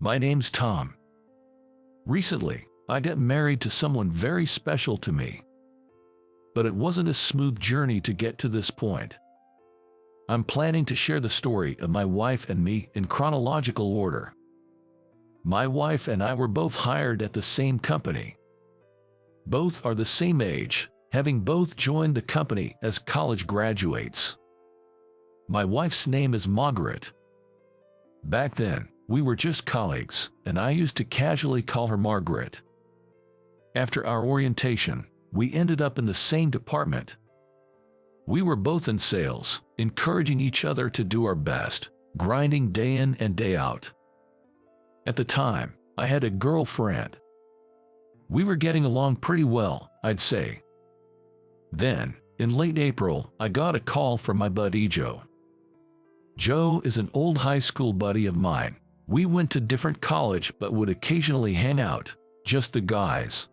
My name's Tom. Recently, I got married to someone very special to me. But it wasn't a smooth journey to get to this point. I'm planning to share the story of my wife and me in chronological order. My wife and I were both hired at the same company. Both are the same age, having both joined the company as college graduates. My wife's name is Margaret. Back then, we were just colleagues, and I used to casually call her Margaret. After our orientation, we ended up in the same department. We were both in sales, encouraging each other to do our best, grinding day in and day out. At the time, I had a girlfriend. We were getting along pretty well, I'd say. Then, in late April, I got a call from my buddy Joe. Joe is an old high school buddy of mine. We went to different college but would occasionally hang out, just the guys.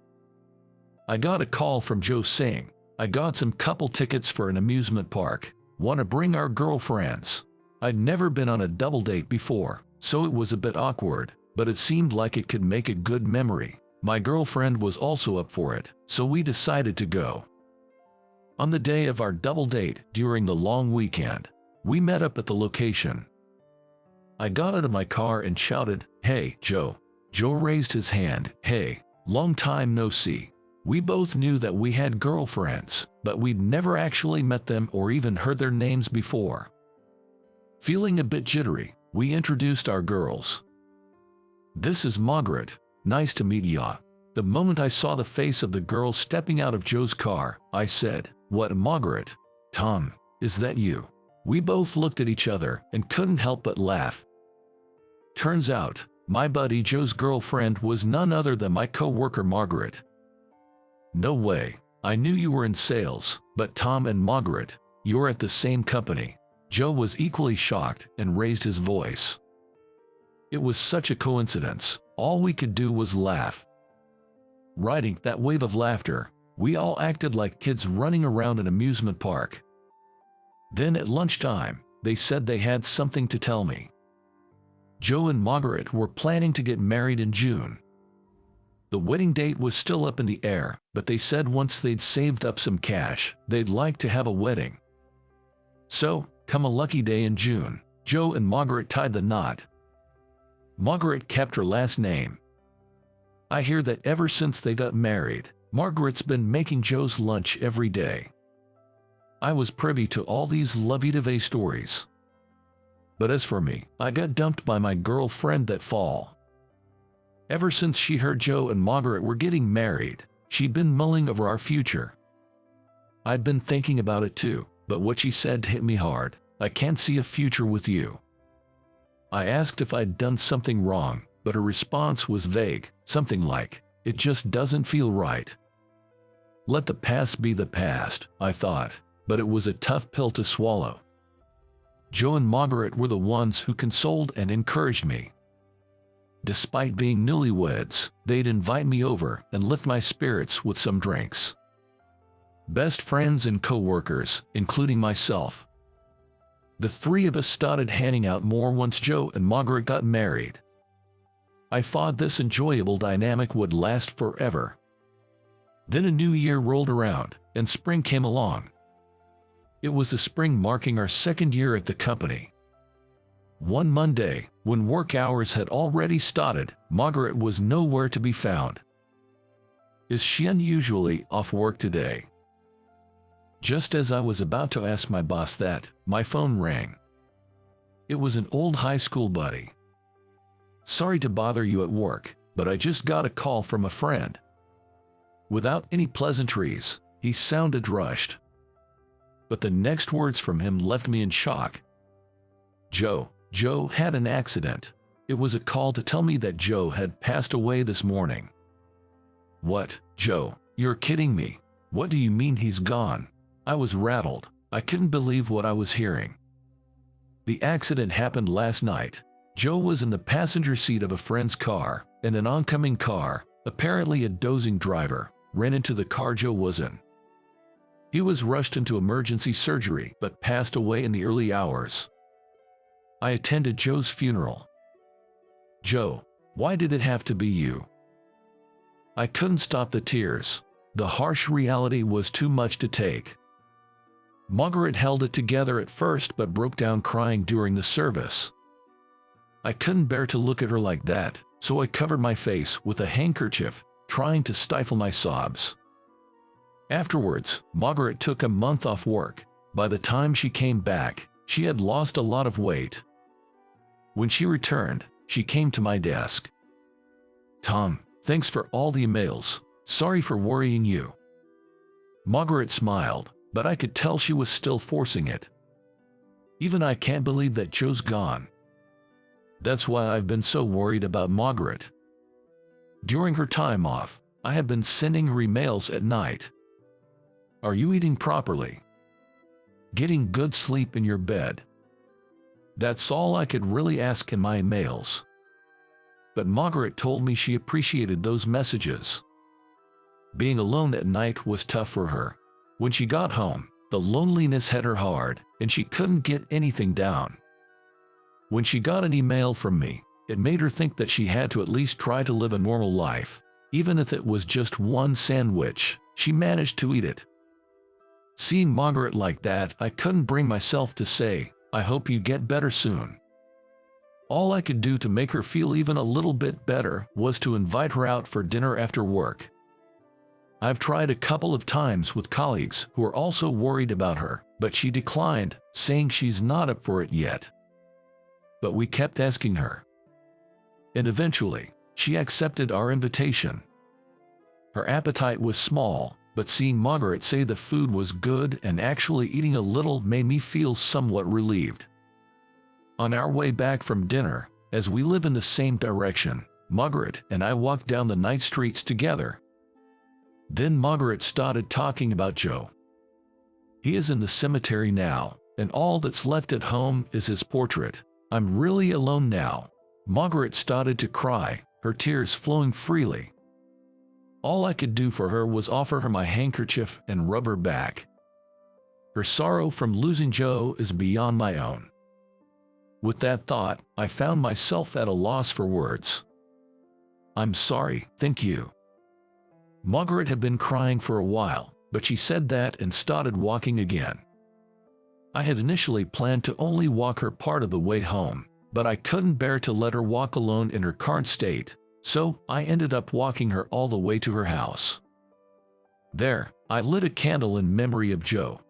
I got a call from Joe saying, "I got some couple tickets for an amusement park. Want to bring our girlfriends?" I'd never been on a double date before, so it was a bit awkward, but it seemed like it could make a good memory. My girlfriend was also up for it, so we decided to go. On the day of our double date during the long weekend, we met up at the location. I got out of my car and shouted, "Hey, Joe." Joe raised his hand. "Hey, long time no see." We both knew that we had girlfriends, but we'd never actually met them or even heard their names before. Feeling a bit jittery, we introduced our girls. "This is Margaret. Nice to meet ya." The moment I saw the face of the girl stepping out of Joe's car, I said, "What, Margaret? Tom, is that you?" We both looked at each other and couldn't help but laugh. Turns out, my buddy Joe's girlfriend was none other than my co-worker Margaret. "No way, I knew you were in sales, but Tom and Margaret, you're at the same company." Joe was equally shocked and raised his voice. It was such a coincidence, all we could do was laugh. Riding that wave of laughter, we all acted like kids running around an amusement park. Then at lunchtime, they said they had something to tell me. Joe and Margaret were planning to get married in June. The wedding date was still up in the air, but they said once they'd saved up some cash, they'd like to have a wedding. So, come a lucky day in June, Joe and Margaret tied the knot. Margaret kept her last name. I hear that ever since they got married, Margaret's been making Joe's lunch every day. I was privy to all these lovey-dovey stories. But as for me, I got dumped by my girlfriend that fall. Ever since she heard Joe and Margaret were getting married, she'd been mulling over our future. I'd been thinking about it too, but what she said hit me hard. "I can't see a future with you." I asked if I'd done something wrong, but her response was vague, something like, "It just doesn't feel right." Let the past be the past, I thought, but it was a tough pill to swallow. Joe and Margaret were the ones who consoled and encouraged me. Despite being newlyweds, they'd invite me over and lift my spirits with some drinks. Best friends and co-workers, including myself. The three of us started hanging out more once Joe and Margaret got married. I thought this enjoyable dynamic would last forever. Then a new year rolled around, and spring came along. It was the spring marking our second year at the company. One Monday, when work hours had already started, Margaret was nowhere to be found. "Is she unusually off work today?" Just as I was about to ask my boss that, my phone rang. It was an old high school buddy. "Sorry to bother you at work, but I just got a call from a friend." Without any pleasantries, he sounded rushed. But the next words from him left me in shock. Joe had an accident. It was a call to tell me that Joe had passed away this morning." "What, Joe? You're kidding me. What do you mean he's gone?" I was rattled. I couldn't believe what I was hearing. "The accident happened last night. Joe was in the passenger seat of a friend's car, and an oncoming car, apparently a dozing driver, ran into the car Joe was in. He was rushed into emergency surgery but passed away in the early hours. I attended Joe's funeral. Joe, Why did it have to be you? I couldn't stop the tears. The harsh reality was too much to take. Margaret held it together at first but broke down crying during the service. I couldn't bear to look at her like that, so I covered my face with a handkerchief, trying to stifle my sobs. Afterwards, Margaret took a month off work. By the time she came back, she had lost a lot of weight. When she returned, she came to my desk. "Tom, thanks for all the emails. Sorry for worrying you." Margaret smiled, but I could tell she was still forcing it. "Even I can't believe that Joe's gone. That's why I've been so worried about Margaret. During her time off, I have been sending her emails at night. Are you eating properly? Getting good sleep in your bed?" That's all I could really ask in my emails. But Margaret told me she appreciated those messages. Being alone at night was tough for her. When she got home, the loneliness hit her hard, and she couldn't get anything down. When she got an email from me, it made her think that she had to at least try to live a normal life. Even if it was just one sandwich, she managed to eat it. Seeing Margaret like that, I couldn't bring myself to say, "I hope you get better soon." All I could do to make her feel even a little bit better was to invite her out for dinner after work. I've tried a couple of times with colleagues who are also worried about her, but she declined, saying she's not up for it yet. But we kept asking her. And eventually, she accepted our invitation. Her appetite was small, but seeing Margaret say the food was good and actually eating a little made me feel somewhat relieved. On our way back from dinner, as we live in the same direction, Margaret and I walked down the night streets together. Then Margaret started talking about Joe. "He is in the cemetery now, and all that's left at home is his portrait. I'm really alone now." Margaret started to cry, her tears flowing freely. All I could do for her was offer her my handkerchief and rub her back. Her sorrow from losing Joe is beyond my own. With that thought, I found myself at a loss for words. "I'm sorry, thank you." Margaret had been crying for a while, but she said that and started walking again. I had initially planned to only walk her part of the way home, but I couldn't bear to let her walk alone in her current state, so I ended up walking her all the way to her house. There, I lit a candle in memory of Joe.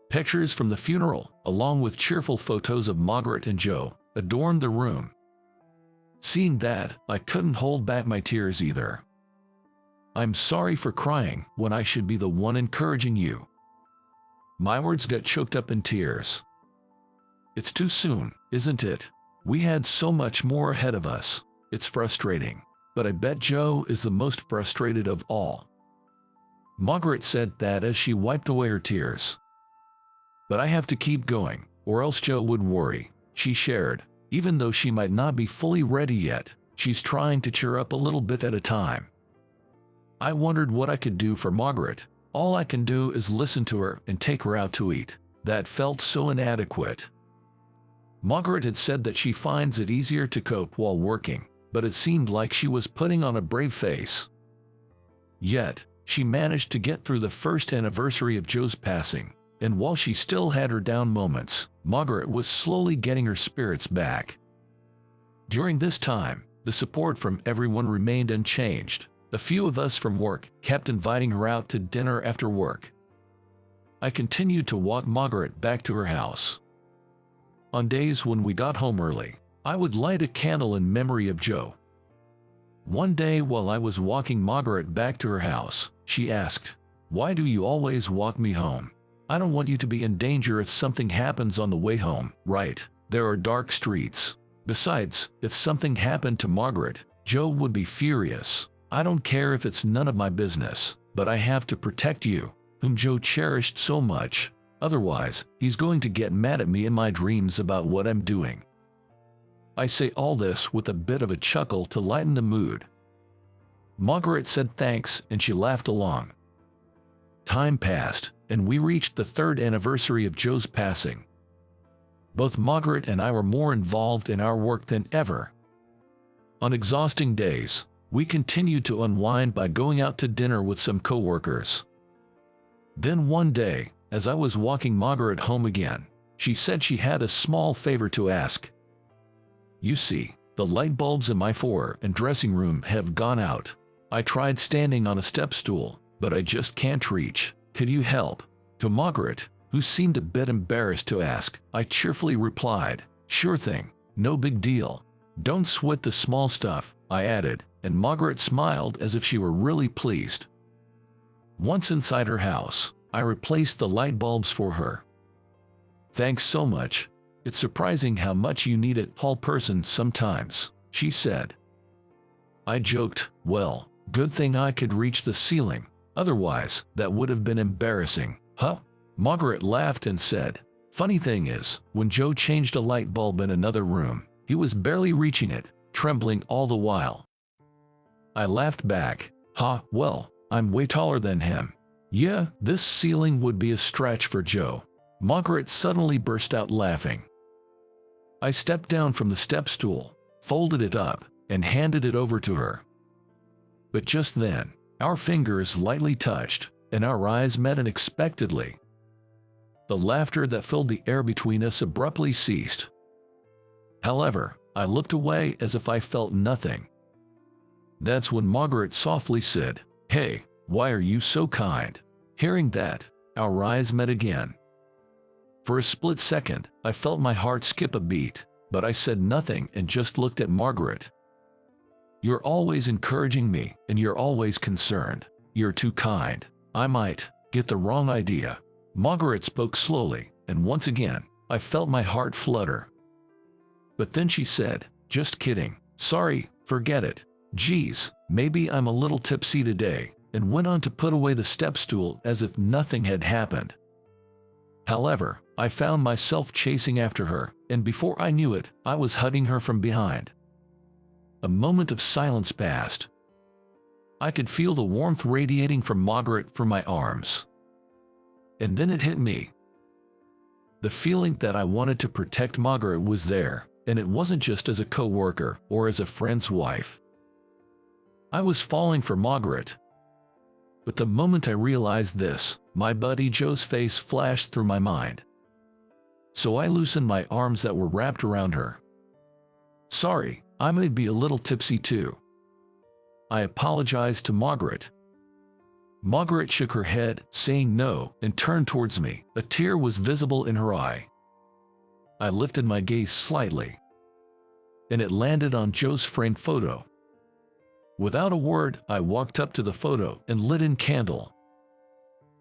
Pictures from the funeral, along with cheerful photos of Margaret and Joe, adorned the room. Seeing that, I couldn't hold back my tears either. "I'm sorry for crying when I should be the one encouraging you." My words got choked up in tears. It's too soon, isn't it? We had so much more ahead of us. It's frustrating, but I bet Joe is the most frustrated of all. Margaret said that as she wiped away her tears. "But I have to keep going, or else Joe would worry," she shared. Even though she might not be fully ready yet, she's trying to cheer up a little bit at a time. I wondered what I could do for Margaret. All I can do is listen to her and take her out to eat. That felt so inadequate. Margaret had said that she finds it easier to cope while working, but it seemed like she was putting on a brave face. Yet, she managed to get through the first anniversary of Joe's passing, and while she still had her down moments, Margaret was slowly getting her spirits back. During this time, the support from everyone remained unchanged. A few of us from work kept inviting her out to dinner after work. I continued to walk Margaret back to her house. On days when we got home early, I would light a candle in memory of Joe. One day while I was walking Margaret back to her house, she asked, "Why do you always walk me home? I don't want you to be in danger if something happens on the way home, right? There are dark streets. Besides, if something happened to Margaret, Joe would be furious. I don't care if it's none of my business, but I have to protect you, whom Joe cherished so much. Otherwise, he's going to get mad at me in my dreams about what I'm doing." I say all this with a bit of a chuckle to lighten the mood. Margaret said thanks and she laughed along. Time passed, and we reached the 3rd anniversary of Joe's passing. Both Margaret and I were more involved in our work than ever. On exhausting days, we continued to unwind by going out to dinner with some coworkers. Then one day, as I was walking Margaret home again, she said she had a small favor to ask. You see, the light bulbs in my foyer and dressing room have gone out. I tried standing on a step stool, but I just can't reach. Could you help? To Margaret, who seemed a bit embarrassed to ask, I cheerfully replied, sure thing, no big deal. Don't sweat the small stuff, I added, and Margaret smiled as if she were really pleased. Once inside her house, I replaced the light bulbs for her. Thanks so much. It's surprising how much you need a tall person sometimes, she said. I joked, well, good thing I could reach the ceiling, otherwise that would have been embarrassing. Huh? Margaret laughed and said, funny thing is, when Joe changed a light bulb in another room, he was barely reaching it, trembling all the while. I laughed back, well, I'm way taller than him. Yeah, this ceiling would be a stretch for Joe. Margaret suddenly burst out laughing. I stepped down from the step stool, folded it up, and handed it over to her. But just then, our fingers lightly touched, and our eyes met unexpectedly. The laughter that filled the air between us abruptly ceased. However, I looked away as if I felt nothing. That's when Margaret softly said, hey, why are you so kind? Hearing that, our eyes met again. For a split second, I felt my heart skip a beat, but I said nothing and just looked at Margaret. You're always encouraging me, and you're always concerned. You're too kind. I might get the wrong idea. Margaret spoke slowly, and once again, I felt my heart flutter. But then she said, just kidding. Sorry, forget it. Geez, maybe I'm a little tipsy today, and went on to put away the step stool as if nothing had happened. However, I found myself chasing after her, and before I knew it, I was hugging her from behind. A moment of silence passed. I could feel the warmth radiating from Margaret from my arms. And then it hit me. The feeling that I wanted to protect Margaret was there, and it wasn't just as a co-worker or as a friend's wife. I was falling for Margaret. But the moment I realized this, my buddy Joe's face flashed through my mind. So I loosened my arms that were wrapped around her. Sorry, I may be a little tipsy too. I apologized to Margaret. Margaret shook her head, saying no, and turned towards me. A tear was visible in her eye. I lifted my gaze slightly, and it landed on Joe's framed photo. Without a word, I walked up to the photo and lit a candle.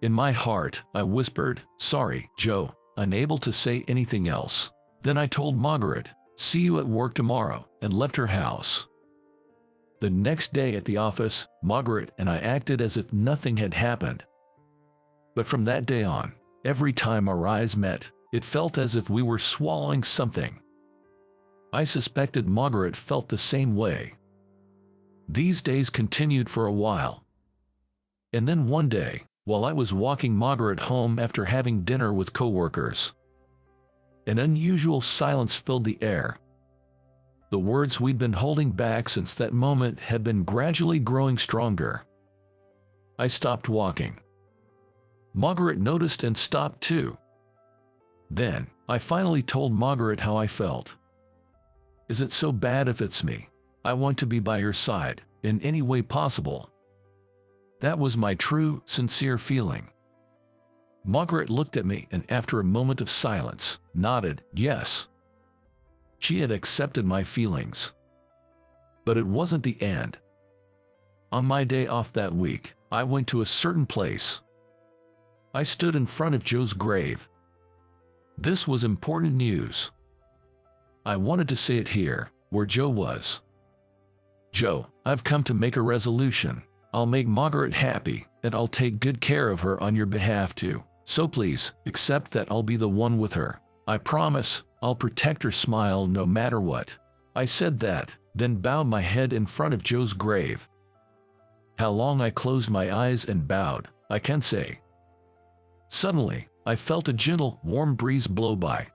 In my heart, I whispered, sorry, Joe, unable to say anything else. Then I told Margaret, see you at work tomorrow, and left her house. The next day at the office, Margaret and I acted as if nothing had happened. But from that day on, every time our eyes met, it felt as if we were swallowing something. I suspected Margaret felt the same way. These days continued for a while. And then one day, while I was walking Margaret home after having dinner with coworkers, an unusual silence filled the air. The words we'd been holding back since that moment had been gradually growing stronger. I stopped walking. Margaret noticed and stopped too. Then, I finally told Margaret how I felt. Is it so bad if it's me? I want to be by your side, in any way possible. That was my true, sincere feeling. Margaret looked at me and after a moment of silence, nodded, yes. She had accepted my feelings. But it wasn't the end. On my day off that week, I went to a certain place. I stood in front of Joe's grave. This was important news. I wanted to say it here, where Joe was. Joe, I've come to make a resolution. I'll make Margaret happy, and I'll take good care of her on your behalf too. So please, accept that I'll be the one with her. I promise, I'll protect her smile no matter what. I said that, then bowed my head in front of Joe's grave. How long I closed my eyes and bowed, I can't say. Suddenly, I felt a gentle, warm breeze blow by.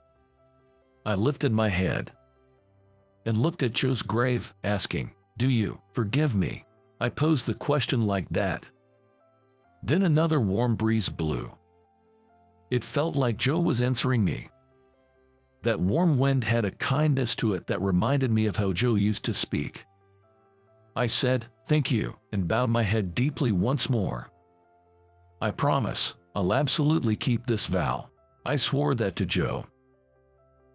I lifted my head and looked at Joe's grave, asking, Do you forgive me? I posed the question like that. Then another warm breeze blew. It felt like Joe was answering me. That warm wind had a kindness to it that reminded me of how Joe used to speak. I said, "Thank you," and bowed my head deeply once more. "I promise, I'll absolutely keep this vow." I swore that to Joe.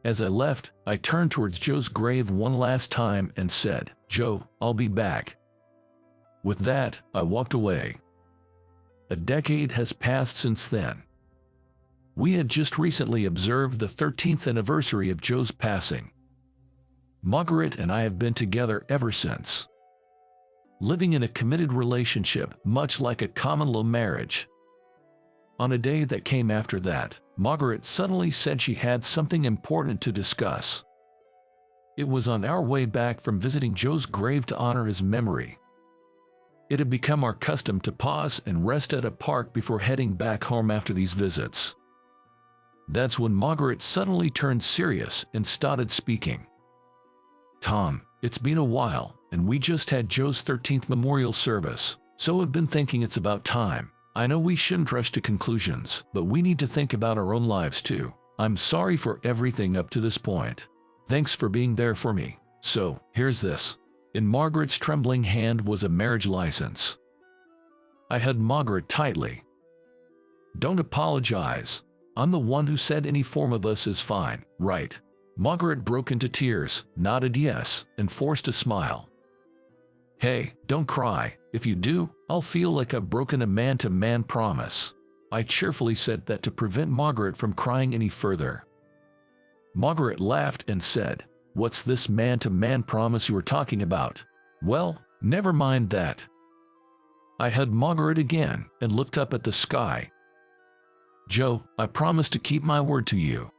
As I left, I turned towards Joe's grave one last time and said, "Joe, I'll be back." With that, I walked away. A decade has passed since then. We had just recently observed the 13th anniversary of Joe's passing. Margaret and I have been together ever since, living in a committed relationship, much like a common-law marriage. On a day that came after that, Margaret suddenly said she had something important to discuss. It was on our way back from visiting Joe's grave to honor his memory. It had become our custom to pause and rest at a park before heading back home after these visits. That's when Margaret suddenly turned serious and started speaking. "Tom, it's been a while, and we just had Joe's 13th memorial service, so I've been thinking it's about time. I know we shouldn't rush to conclusions, but we need to think about our own lives too. I'm sorry for everything up to this point. Thanks for being there for me. So, here's this." In Margaret's trembling hand was a marriage license. I hugged Margaret tightly. "Don't apologize. I'm the one who said any form of us is fine, right?" Margaret broke into tears, nodded yes, and forced a smile. "Hey, don't cry. If you do, I'll feel like I've broken a man-to-man promise." I cheerfully said that to prevent Margaret from crying any further. Margaret laughed and said, "What's this man-to-man promise you were talking about?" "Well, never mind that." I hugged Margaret again and looked up at the sky. "Joe, I promise to keep my word to you."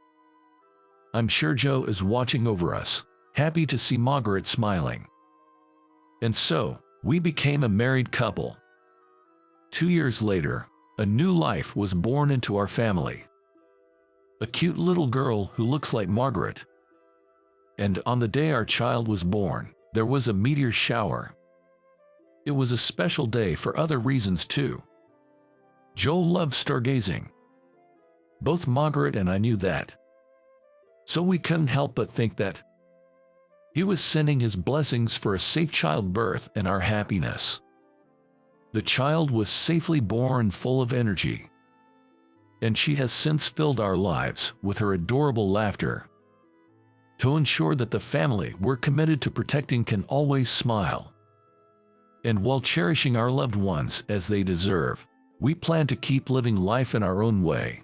I'm sure Joe is watching over us, happy to see Margaret smiling. And so, we became a married couple. 2 years later, a new life was born into our family. A cute little girl who looks like Margaret. And on the day our child was born, there was a meteor shower. It was a special day for other reasons too. Joe loved stargazing. Both Margaret and I knew that. So we couldn't help but think that he was sending his blessings for a safe childbirth and our happiness. The child was safely born, full of energy. And she has since filled our lives with her adorable laughter. To ensure that the family we're committed to protecting can always smile. And while cherishing our loved ones as they deserve, we plan to keep living life in our own way.